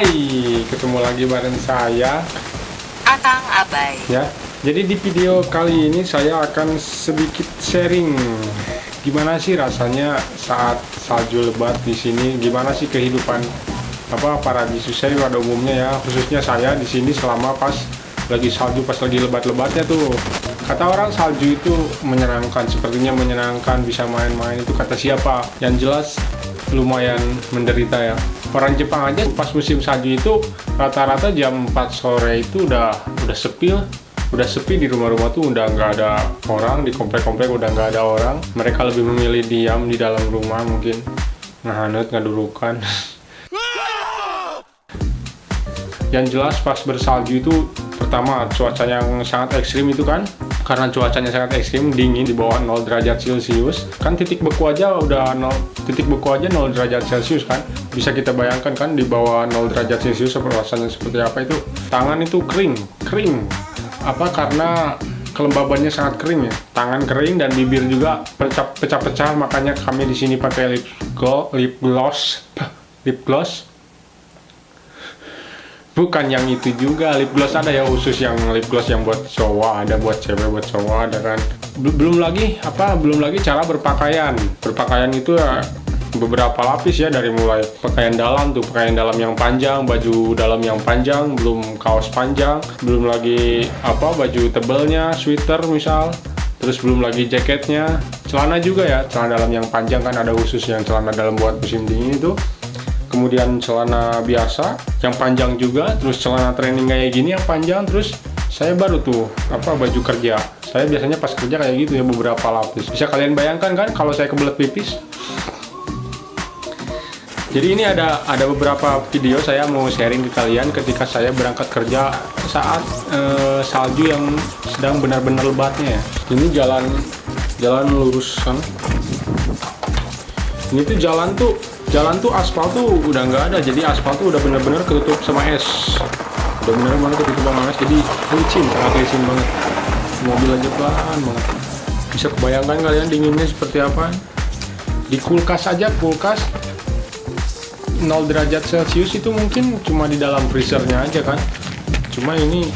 Hai, ketemu lagi bareng saya Akang Abai. ya. Jadi di video kali ini saya akan sedikit sharing gimana sih rasanya saat salju lebat di sini, gimana sih kehidupan para user pada umumnya ya, khususnya saya di sini selama pas lagi salju, pas lagi lebat-lebatnya tuh. Kata orang salju itu menyenangkan, sepertinya menyenangkan, bisa main-main, itu kata siapa? Yang jelas lumayan menderita ya. Orang Jepang aja pas musim salju itu rata-rata jam 4 sore itu udah sepi di rumah-rumah tuh, udah nggak ada orang, di komplek-komplek udah nggak ada orang. Mereka lebih memilih diam di dalam rumah, mungkin ngahanut, ngadurukan. Yang jelas pas bersalju itu pertama cuaca yang sangat ekstrim itu kan, karena cuacanya sangat ekstrim, dingin di bawah 0 derajat Celcius kan, titik beku aja 0 derajat Celcius kan. Bisa kita bayangkan kan di bawah 0 derajat Celcius rasanya seperti apa itu. Tangan itu kering karena kelembabannya sangat kering ya. Tangan kering dan bibir juga pecah-pecah, makanya kami di sini pakai lip gloss. Bukan yang itu juga, lip gloss ada ya khusus, yang lip gloss yang buat cowok ada, buat cewek, buat cowok ada kan. Belum lagi cara berpakaian itu ya beberapa lapis ya, dari mulai pakaian dalam yang panjang, baju dalam yang panjang, belum kaos panjang, belum lagi baju tebelnya, sweater misal, terus belum lagi jaketnya, celana juga ya, celana dalam yang panjang kan ada khusus yang celana dalam buat musim dingin itu. Kemudian celana biasa yang panjang juga, terus celana training kayak gini yang panjang, terus saya baru tuh baju kerja. Saya biasanya pas kerja kayak gitu ya, beberapa lapis. Bisa kalian bayangkan kan kalau saya kebelet pipis. Jadi ini ada beberapa video saya mau sharing ke kalian ketika saya berangkat kerja saat salju yang sedang benar-benar lebatnya ya. Ini jalan lurus sana. Ini tuh jalan tuh aspal tuh udah nggak ada, jadi aspal tuh udah bener-bener ketutup sama es, jadi sangat licin banget. Mobil aja pelan banget. Bisa kebayangkan kalian dinginnya seperti apa? Di kulkas 0 derajat Celcius itu mungkin cuma di dalam freezernya aja kan, cuma ini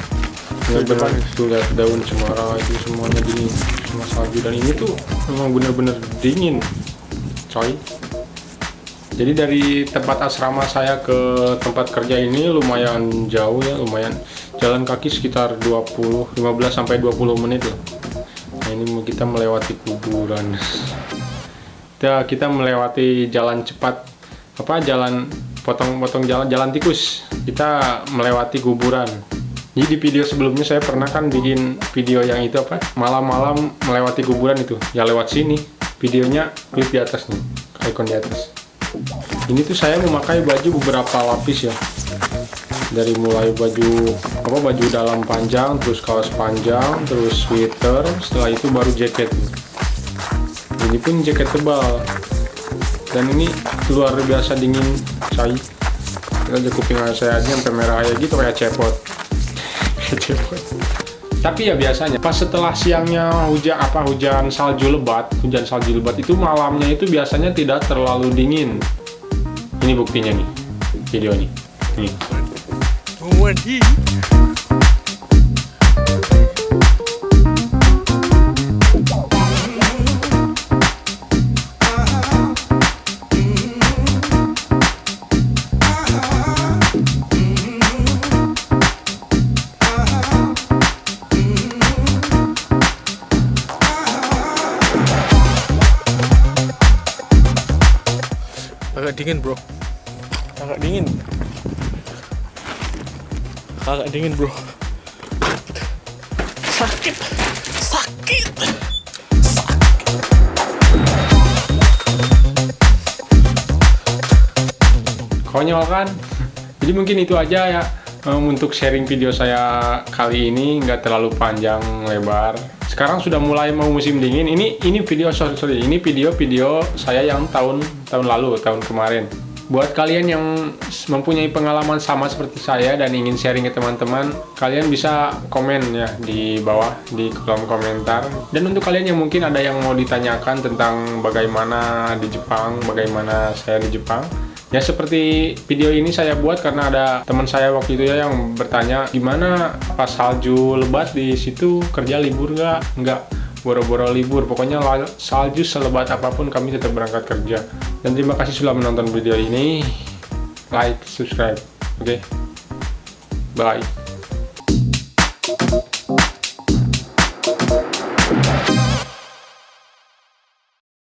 benar-benar tuh lihat daun cemara itu semuanya dingin sama salju, dan ini tuh memang bener-bener dingin coy. Jadi dari tempat asrama saya ke tempat kerja ini lumayan jauh ya, lumayan jalan kaki sekitar 15 sampai 20 menit lah. Nah, ini kita melewati kuburan. Kita melewati jalan cepat, jalan potong jalan tikus. Kita melewati kuburan. Jadi di video sebelumnya saya pernah kan bikin video yang itu malam-malam melewati kuburan itu. Ya lewat sini. Videonya klik di atas nih, icon di atas. Ini tuh saya memakai baju beberapa lapis ya, dari mulai baju dalam panjang, terus kaos panjang, terus sweater, setelah itu baru jaket. Ini pun jaket tebal, dan ini luar biasa dingin coy. Lihat kuping saya aja sampai merah ya gitu, kayak cepot. Tapi ya biasanya pas setelah siangnya hujan salju lebat itu malamnya itu biasanya tidak terlalu dingin. Ini buktinya nih, video nih. Agak dingin bro, agak dingin bro, sakit. Konyol kan? Jadi mungkin itu aja ya untuk sharing video saya kali ini, nggak terlalu panjang lebar. Sekarang sudah mulai mau musim dingin. Ini video ini video saya yang tahun kemarin. Buat kalian yang mempunyai pengalaman sama seperti saya dan ingin sharing ke teman-teman, kalian bisa komen ya di bawah di kolom komentar. Dan untuk kalian yang mungkin ada yang mau ditanyakan tentang bagaimana di Jepang, bagaimana saya di Jepang, Ya seperti video ini saya buat karena ada teman saya waktu itu ya yang bertanya gimana pas salju lebat di situ kerja libur nggak? Nggak, boro-boro libur. Pokoknya salju selebat apapun kami tetap berangkat kerja. Dan terima kasih sudah menonton video ini. Like, subscribe. Oke. Bye.